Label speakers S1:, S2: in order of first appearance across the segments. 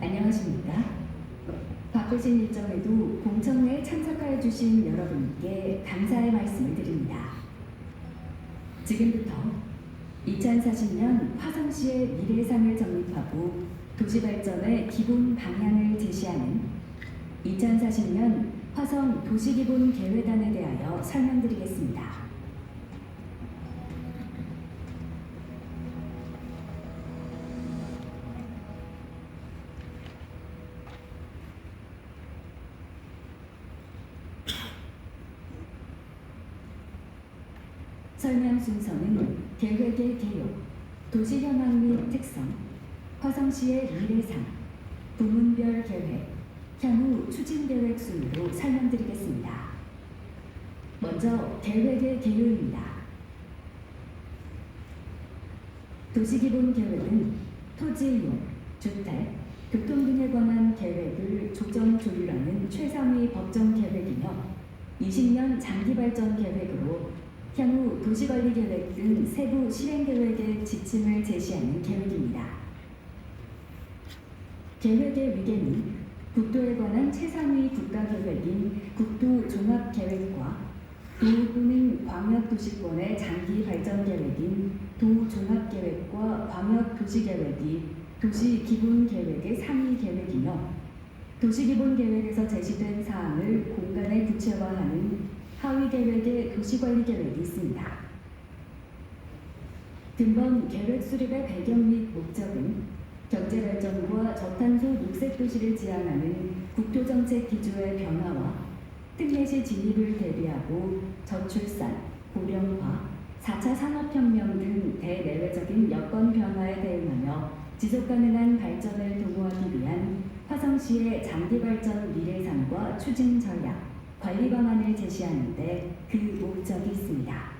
S1: 안녕하십니까? 바쁘신 일정에도 공청회에 참석하여 주신 여러분께 감사의 말씀을 드립니다. 지금부터 2040년 화성시의 미래상을 정립하고 도시발전의 기본 방향을 제시하는 2040년 화성 도시기본계획안에 대하여 설명드리겠습니다. 설명 순서는 계획의 개요, 도시 현황 및 특성, 화성시의 미래상, 부문별 계획, 향후 추진 계획 순으로 설명드리겠습니다. 먼저 계획의 개요입니다. 도시기본계획은 토지 이용, 주택, 교통 등에 관한 계획을 조정 조율하는 최상위 법정 계획이며 20년 장기발전 계획으로 향후 도시관리계획 등 세부 실행계획의 지침을 제시하는 계획입니다. 계획의 위계는 국토에 관한 최상위 국가계획인 국토종합계획과 도 또는 광역도시권의 장기발전계획인 도종합계획과 광역도시계획이 도시기본계획의 상위계획이며 도시기본계획에서 제시된 사항을 공간에 구체화하는 하위계획의 도시관리계획이 있습니다. 근본 계획 수립의 배경 및 목적은 경제발전과 저탄소 녹색도시를 지향하는 국토정책 기조의 변화와 특례시 진입을 대비하고 저출산, 고령화, 4차 산업혁명 등 대내외적인 여건 변화에 대응하며 지속가능한 발전을 도모하기 위한 화성시의 장기발전 미래상과 추진 전략, 관리 방안을 제시하는 데 그 목적이 있습니다.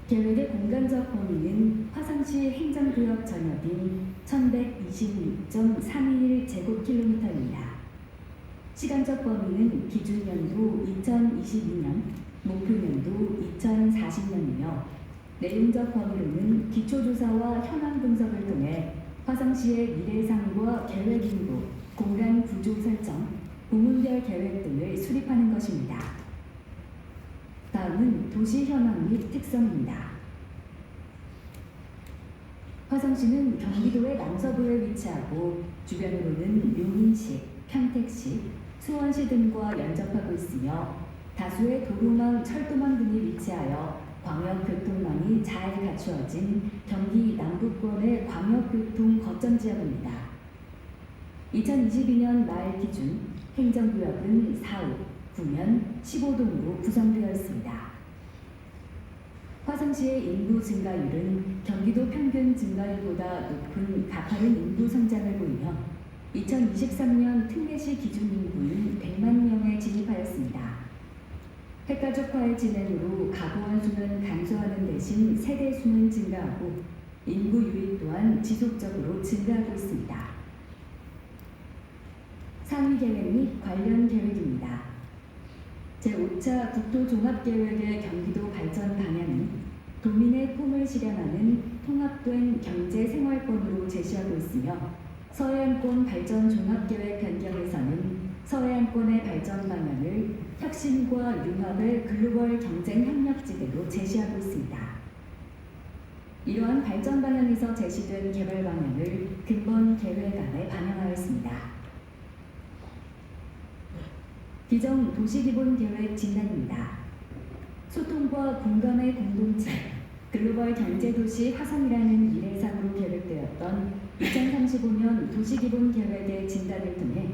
S1: 계획의 공간적 범위는 화성시 행정구역 전역인 1126.321제곱킬로미터입니다. 시간적 범위는 기준연도 2022년, 목표연도 2040년이며 내용적 범위로는 기초조사와 현황 분석을 통해 화성시의 미래상과 계획인구, 공간 구조 설정, 부문별 계획 등을 수립하는 것입니다. 다음은 도시 현황 및 특성입니다. 화성시는 경기도의 남서부에 위치하고 주변으로는 용인시, 평택시, 수원시 등과 연접하고 있으며 다수의 도로망, 철도망 등이 위치하여 광역교통망이 잘 갖추어진 경기 남부권의 광역교통 거점 지역입니다. 2022년 말 기준 행정구역은 4호, 9면, 15동으로 구성되어 있습니다. 화성시의 인구 증가율은 경기도 평균 증가율보다 높은 가파른 인구 성장을 보이며 2023년 특례시 기준 인구는 100만 명에 진입하였습니다. 핵가족화의 진행으로 가구원 수는 감소하는 대신 세대 수는 증가하고 인구 유입 또한 지속적으로 증가하고 있습니다. 상위 계획 및 관련 계획입니다. 제5차 국토종합계획의 경기도 발전 방향은 도민의 꿈을 실현하는 통합된 경제생활권으로 제시하고 있으며 서해안권 발전 종합계획 변경에서는 서해안권의 발전 방향을 혁신과 융합의 글로벌 경쟁 협력지대로 제시하고 있습니다. 이러한 발전 방향에서 제시된 개발 방향을 근본 계획안에 반영하였습니다. 기정 도시기본계획 진단입니다. 소통과 공감의 공동체, 글로벌 경제도시 화성이라는 미래상으로 계획되었던 2035년 도시기본계획의 진단을 통해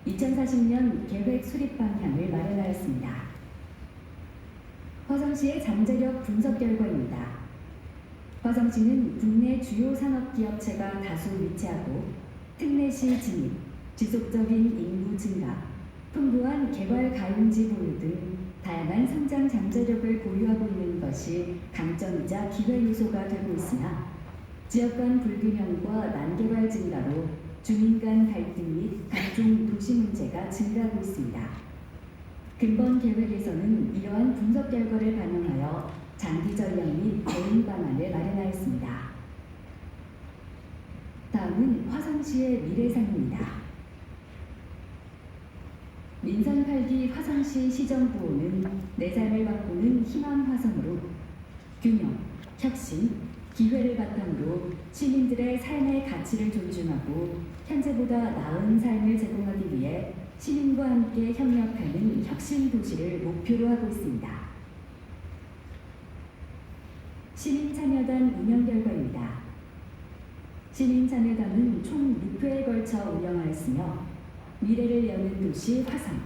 S1: 2040년 계획 수립 방향을 마련하였습니다. 화성시의 잠재력 분석 결과입니다. 화성시는 국내 주요 산업기업체가 다수 위치하고 특례시 진입, 지속적인 인구 증가, 풍부한 개발 가용지 보유 등 다양한 성장 잠재력을 보유하고 있는 것이 강점이자 기회 요소가 되고 있으나 지역 간 불균형과 난개발 증가로 주민 간 갈등 및 각종 도시 문제가 증가하고 있습니다. 근본 계획에서는 이러한 분석 결과를 반영하여 장기 전략 및 대응 방안을 마련하였습니다. 다음 다음은 화성시의 미래상입니다. 민선 8기 화성시 시정구호는 내 삶을 바꾸는 희망 화성으로 균형, 혁신, 기회를 바탕으로 시민들의 삶의 가치를 존중하고 현재보다 나은 삶을 제공하기 위해 시민과 함께 협력하는 혁신 도시를 목표로 하고 있습니다. 시민참여단 운영 결과입니다. 시민참여단은 총 6회에 걸쳐 운영하였으며 미래를 여는 도시 화성,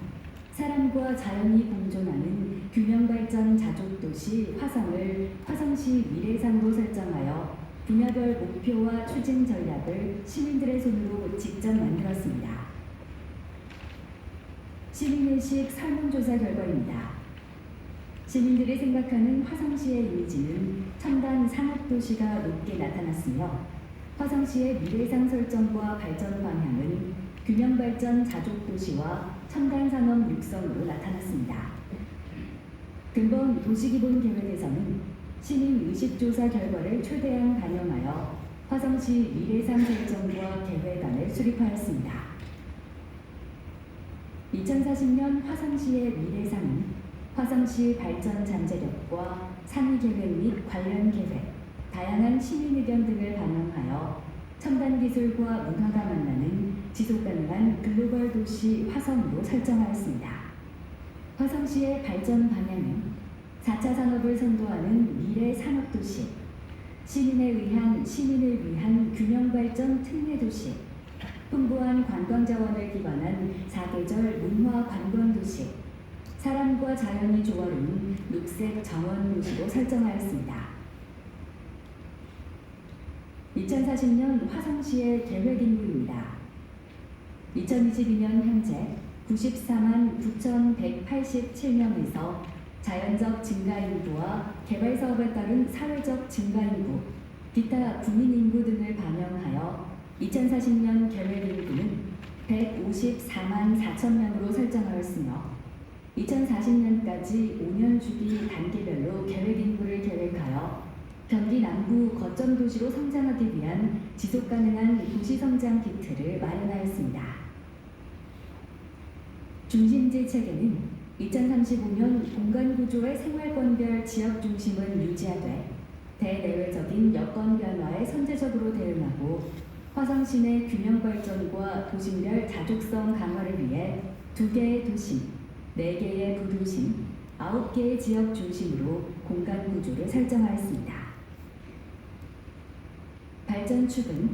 S1: 사람과 자연이 공존하는 균형발전 자족도시 화성을 화성시 미래상으로 설정하여 분야별 목표와 추진 전략을 시민들의 손으로 직접 만들었습니다. 시민의식 설문조사 결과입니다. 시민들이 생각하는 화성시의 이미지는 첨단 산업도시가 높게 나타났으며 화성시의 미래상 설정과 발전 방향은 균형발전 자족도시와 첨단산업 육성으로 나타났습니다. 근본 도시기본계획에서는 시민의식조사 결과를 최대한 반영하여 화성시 미래상 설정과 계획안을 수립하였습니다. 2040년 화성시의 미래상은 화성시 발전 잠재력과 상위계획 및 관련 계획, 다양한 시민 의견 등을 반영하여 첨단 기술과 문화가 만나는 지속가능한 글로벌 도시 화성으로 설정하였습니다. 화성시의 발전 방향은 4차 산업을 선도하는 미래 산업도시, 시민을 위한 균형발전 특례도시, 풍부한 관광자원을 기반한 사계절 문화 관광도시, 사람과 자연이 조화로운 녹색 정원도시로 설정하였습니다. 2040년 화성시의 계획인구입니다. 2022년 현재 94만 9,187명에서 자연적 증가인구와 개발사업에 따른 사회적 증가인구, 기타 군인인구 등을 반영하여 2040년 계획인구는 154만 4천명으로 설정하였으며 2040년까지 5년 주기 단계별로 계획인구를 계획하여 경기 남부 거점 도시로 성장하기 위한 지속가능한 도시성장 기틀을 마련하였습니다. 중심지 체계는 2035년 공간구조의 생활권별 지역 중심은 유지하되 대내외적인 여건 변화에 선제적으로 대응하고 화성시 내 균형발전과 도심별 자족성 강화를 위해 2개의 도심, 4개의 부도심, 9개의 지역 중심으로 공간구조를 설정하였습니다. 발전축은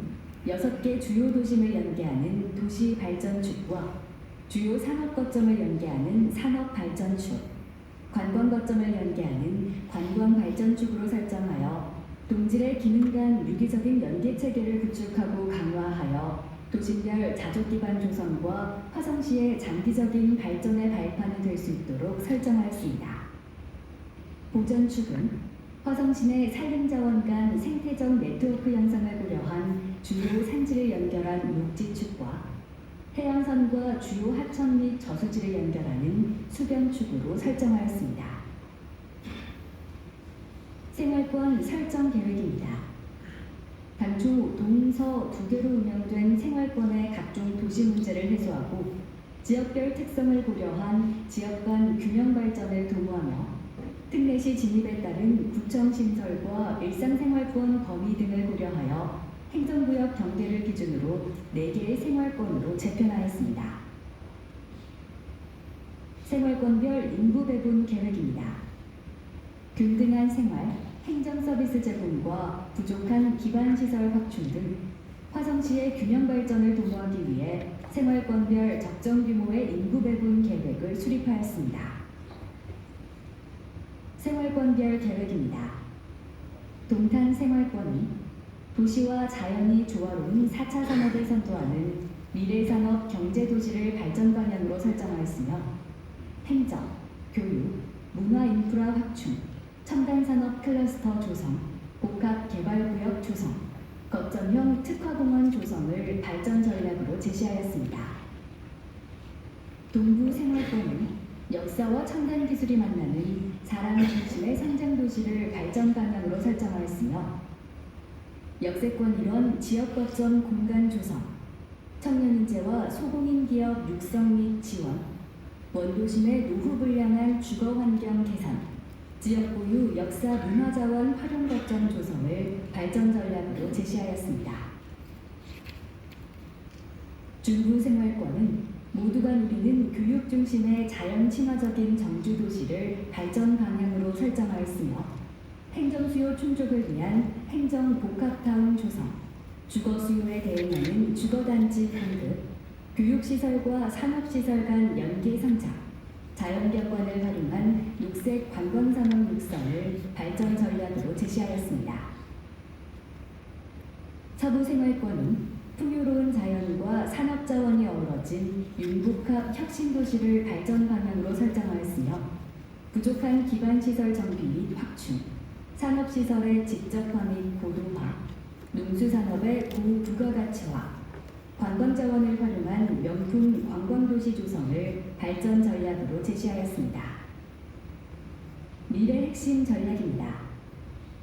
S1: 6개 주요 도심을 연계하는 도시발전축과 주요 산업거점을 연계하는 산업발전축, 관광거점을 연계하는 관광발전축으로 설정하여 동질의 기능 간 유기적인 연계체계를 구축하고 강화하여 도심별 자족기반 조성과 화성시의 장기적인 발전의 발판이 될 수 있도록 설정하였습니다. 보전축은 화성시 내 산림자원 간 생태적 네트워크 형성을 고려한 주요 산지를 연결한 녹지축과 해양선과 주요 하천 및 저수지를 연결하는 수변축으로 설정하였습니다. 생활권 설정 계획입니다. 당초 동서 2개로 운영된 생활권의 각종 도시 문제를 해소하고 지역별 특성을 고려한 지역 간 균형 발전을 도모하며 특례시 진입에 따른 구청 신설과 일상생활권 범위 등을 고려하여 행정구역 경계를 기준으로 4개의 생활권으로 재편하였습니다. 생활권별 인구 배분 계획입니다. 균등한 생활, 행정 서비스 제공과 부족한 기반시설 확충 등 화성시의 균형 발전을 도모하기 위해 생활권별 적정 규모의 인구 배분 계획을 수립하였습니다. 생활권별 계획입니다. 동탄 생활권이 도시와 자연이 조화로운 4차 산업을 선도하는 미래산업 경제도시를 발전 방향으로 설정하였으며 행정, 교육, 문화인프라 확충, 첨단산업 클러스터 조성, 복합개발구역 조성, 거점형 특화공원 조성을 발전 전략으로 제시하였습니다. 동부 생활권은 역사와 첨단 기술이 만나는 사람 중심의 성장도시를 발전 방향으로 설정하였으며 역세권 일원 지역거점 공간 조성, 청년인재와 소공인 기업 육성 및 지원, 원도심의 노후 불량한 주거 환경 개선, 지역 고유 역사 문화자원 활용 거점 조성을 발전 전략으로 제시하였습니다. 중부 생활권은 모두가 누리는 교육 중심의 자연 친화적인 정주 도시를 발전 방향으로 설정하였으며 행정 수요 충족을 위한 행정 복합타운 조성, 주거 수요에 대응하는 주거단지 공급, 교육시설과 산업시설 간 연계 성장, 자연경관을 활용한 녹색 관광산업 육성을 발전 전략으로 제시하였습니다. 서부생활권은 풍요로운 자연과 산업자원이 어우러진 융복합 혁신도시를 발전 방향으로 설정하였으며 부족한 기반시설 정비 및 확충, 산업시설의 직접화 및 고도화, 농수산업의 고부가가치화, 관광자원을 활용한 명품 관광도시 조성을 발전 전략으로 제시하였습니다. 미래 핵심 전략입니다.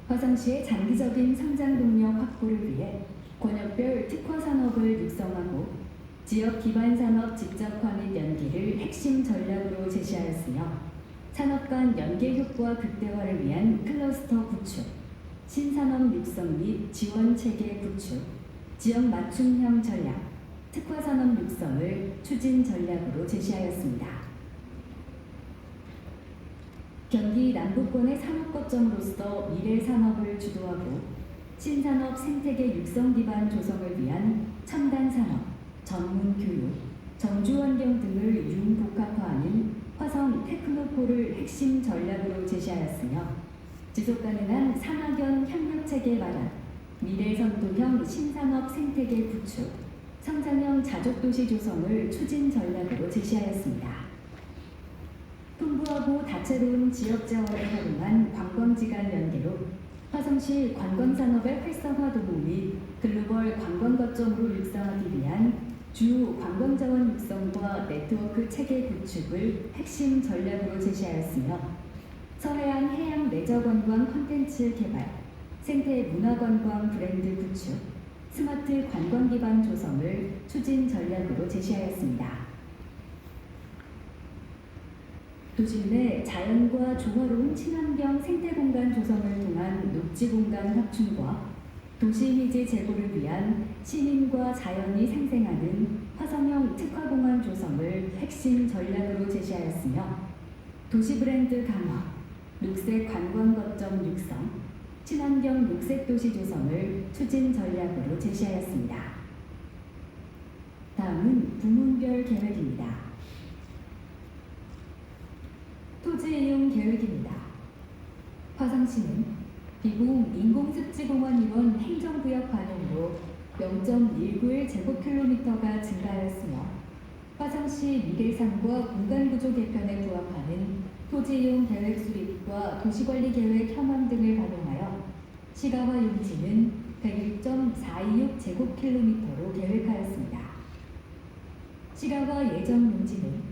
S1: 화성시의 장기적인 성장 동력 확보를 위해 권역별 특화산업을 육성하고 지역 기반 산업 직접화 및 연계를 핵심 전략으로 제시하였으며 산업 간 연계 효과 극대화를 위한 클러스터 구축, 신산업 육성 및 지원 체계 구축, 지역 맞춤형 전략, 특화산업 육성을 추진 전략으로 제시하였습니다. 경기 남부권의 산업거점으로서 미래 산업을 주도하고 신산업 생태계 육성 기반 조성을 위한 첨단 산업, 전문 교육, 정주 환경 등을 융복합화하는 화성 테크노폴을 핵심 전략으로 제시하였으며 지속 가능한 산학연 협력 체계 마련, 미래 선도형 신산업 생태계 구축, 성장형 자족도시 조성을 추진 전략으로 제시하였습니다. 풍부하고 다채로운 지역 자원을 활용한 관광지 간 연계로 화성시 관광산업의 활성화 도모 및 글로벌 관광거점으로 육성하기 위한 주 관광자원 육성과 네트워크 체계 구축을 핵심 전략으로 제시하였으며 서해안 해양 레저관광 콘텐츠 개발, 생태 문화관광 브랜드 구축, 스마트 관광 기반 조성을 추진 전략으로 제시하였습니다. 도심 내 자연과 조화로운 친환경 생태공간 조성을 통한 녹지공간 확충과 도시이미지 제고를 위한 시민과 자연이 생생하는 화성형 특화공원 조성을 핵심 전략으로 제시하였으며 도시 브랜드 강화, 녹색 관광거점 육성, 친환경 녹색도시 조성을 추진 전략으로 제시하였습니다. 다음은 부문별 계획입니다. 토지 이용 계획입니다. 화성시는 비공 인공습지공원 이원 행정구역 반영으로 0.191제곱킬로미터가 증가하였으며 화성시 미래산과 공간구조 개편에 부합하는 토지 이용 계획 수립과 도시관리계획 현황 등을 반영하여 시가와 용지는 101.426제곱킬로미터로 계획하였습니다. 시가와 예정 용지는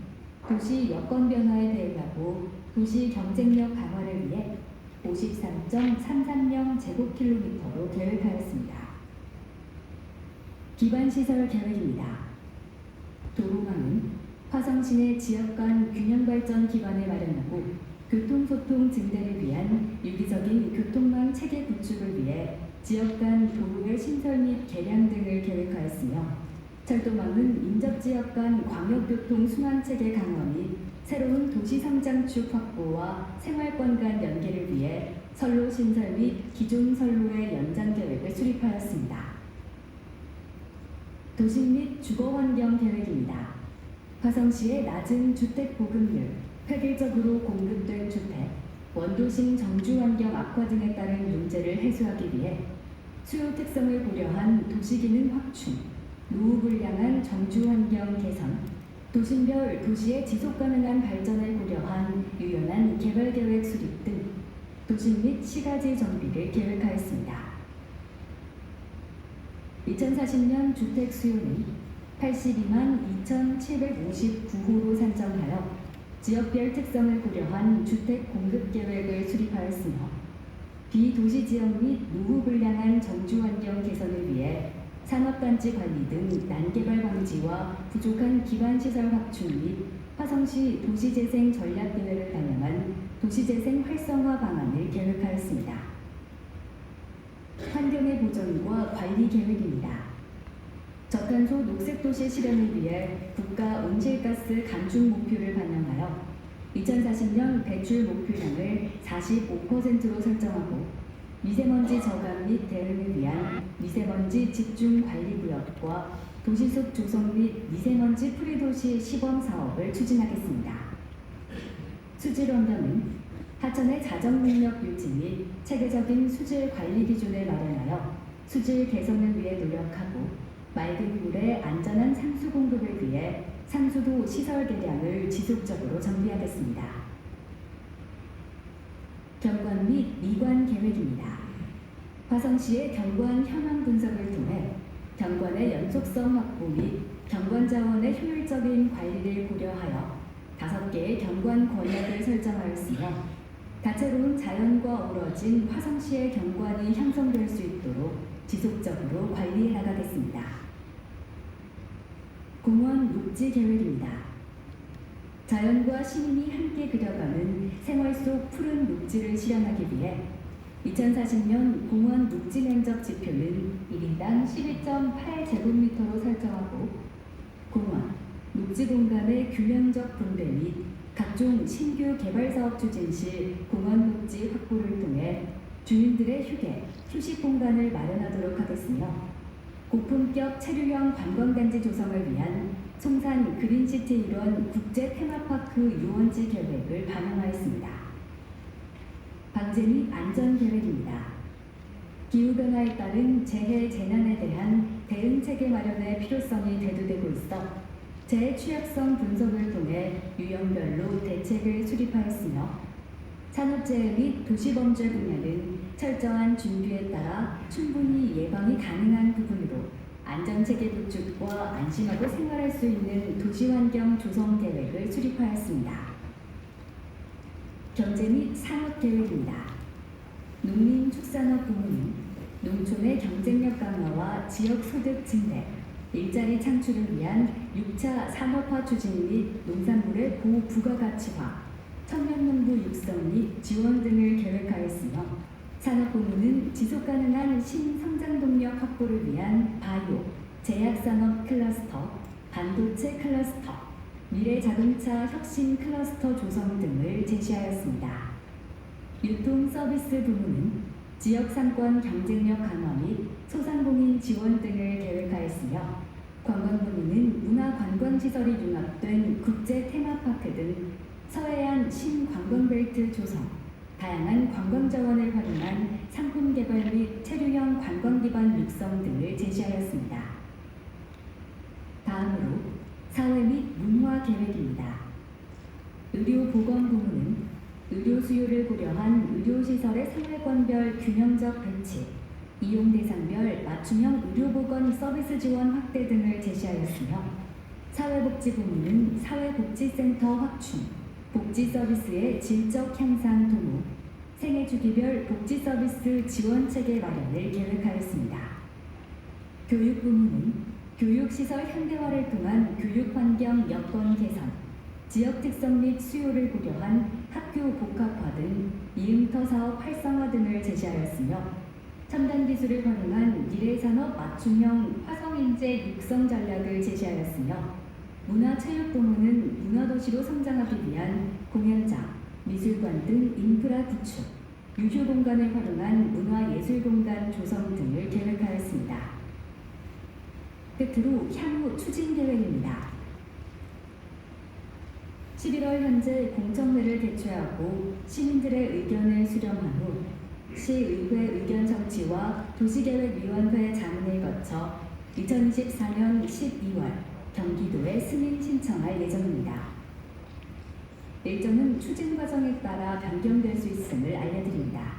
S1: 도시 여건 변화에 대응하고 도시 경쟁력 강화를 위해 53.33제곱킬로미터로 계획하였습니다. 기반시설 계획입니다. 도로망은 화성시 내 지역 간 균형 발전 기반을 마련하고 교통소통 증대를 위한 유기적인 교통망 체계 구축을 위해 지역 간 도로의 신설 및 개량 등을 계획하였으며 철도망은 인접지역 간 광역교통 순환체계 강화 및 새로운 도시성장축 확보와 생활권 간 연계를 위해 선로 신설 및 기존 선로의 연장 계획을 수립하였습니다. 도심 및 주거환경 계획입니다. 화성시의 낮은 주택 보급률, 획일적으로 공급된 주택, 원도심 정주환경 악화 등에 따른 문제를 해소하기 위해 수요 특성을 고려한 도시기능 확충, 노후 불량한 정주환경 개선, 도심별 도시의 지속가능한 발전을 고려한 유연한 개발계획 수립 등 도심 및 시가지 정비를 계획하였습니다. 2040년 주택 수요는 82만 2,759호로 산정하여 지역별 특성을 고려한 주택 공급 계획을 수립하였으며 비도시 지역 및 노후 불량한 정주 환경 개선을 위해 산업단지 관리 등 난개발 방지와 부족한 기반시설 확충 및 화성시 도시재생 전략계획을 반영한 도시재생 활성화 방안을 계획하였습니다. 환경의 보전과 관리 계획입니다. 저탄소 녹색도시 실현을 위해 국가 온실가스 감축 목표를 반영하여 2040년 배출 목표량을 45%로 설정하고 미세먼지 저감 및 대응을 위한 미세먼지 집중 관리 구역과 도시숲 조성 및 미세먼지 프리도시 시범 사업을 추진하겠습니다. 수질 원점은 하천의 자정 능력 유지 및 체계적인 수질 관리 기준을 마련하여 수질 개선을 위해 노력하고 맑은 물의 안전한 상수 공급을 위해 상수도 시설 개량을 지속적으로 정비하겠습니다. 경관 및 미관 계획입니다. 화성시의 경관 현황 분석을 통해 경관의 연속성 확보 및 경관 자원의 효율적인 관리를 고려하여 5개의 경관 권역을 설정하였으며 다채로운 자연과 어우러진 화성시의 경관이 형성될 수 있도록 지속적으로 관리해 나가겠습니다. 공원 녹지 계획입니다. 자연과 시민이 함께 그려가는 생활 속 푸른 녹지를 실현하기 위해 2040년 공원 녹지 면적 지표는 1인당 12.8제곱미터로 설정하고 공원, 녹지 공간의 균형적 분배 및 각종 신규 개발 사업 추진 시 공원 녹지 확보를 통해 주민들의 휴게, 휴식 공간을 마련하도록 하겠으며 고품격 체류형 관광단지 조성을 위한 송산 그린시티 일원 국제 테마파크 유원지 계획을 반영하였습니다. 방제 및 안전 계획입니다. 기후변화에 따른 재해 재난에 대한 대응 체계 마련의 필요성이 대두되고 있어 재해 취약성 분석을 통해 유형별로 대책을 수립하였으며 산업재해 및 도시범죄 분야는 철저한 준비에 따라 충분히 예방이 가능한 부분으로 안전체계 구축과 안심하고 생활할 수 있는 도시환경 조성 계획을 수립하였습니다. 경제 및 산업 계획입니다. 농林축산업 부문은 농촌의 경쟁력 강화와 지역 소득 증대, 일자리 창출을 위한 6차 산업화 추진 및 농산물의 고부가가치화, 청년농부 육성 및 지원 등을 계획하였으며 산업부문은 지속가능한 신성장동력 확보를 위한 바이오, 제약산업 클러스터, 반도체 클러스터, 미래자동차 혁신 클러스터 조성 등을 제시하였습니다. 유통서비스 부문은 지역상권 경쟁력 강화 및 소상공인 지원 등을 계획하였으며 관광부문은 문화관광시설이 융합된 국제 테마파크 등 서해안 신관광벨트 조성, 다양한 관광자원을 활용한 상품 개발 및 체류형 관광 기반 육성 등을 제시하였습니다. 다음으로 사회 및 문화 계획입니다. 의료보건 부문은 의료 수요를 고려한 의료시설의 생활권별 균형적 배치, 이용 대상별 맞춤형 의료보건 서비스 지원 확대 등을 제시하였으며 사회복지부문은 사회복지센터 확충, 복지 서비스의 질적 향상 도모, 생애주기별 복지 서비스 지원 체계 마련을 계획하였습니다. 교육부문은 교육시설 현대화를 통한 교육환경 여건 개선, 지역 특성 및 수요를 고려한 학교 복합화 등 이음터 사업 활성화 등을 제시하였으며 첨단 기술을 활용한 미래산업 맞춤형 화성인재 육성 전략을 제시하였으며 문화체육부문은 문화도시로 성장하기 위한 공연장, 미술관 등 인프라 구축, 유휴공간을 활용한 문화예술공간 조성 등을 계획하였습니다. 끝으로 향후 추진 계획입니다. 11월 현재 공청회를 개최하고 시민들의 의견을 수렴한 후 시의회 의견 청취와 도시계획위원회 자문을 거쳐 2024년 12월 경기도에 승인 신청할 예정입니다. 일정은 추진 과정에 따라 변경될 수 있음을 알려드립니다.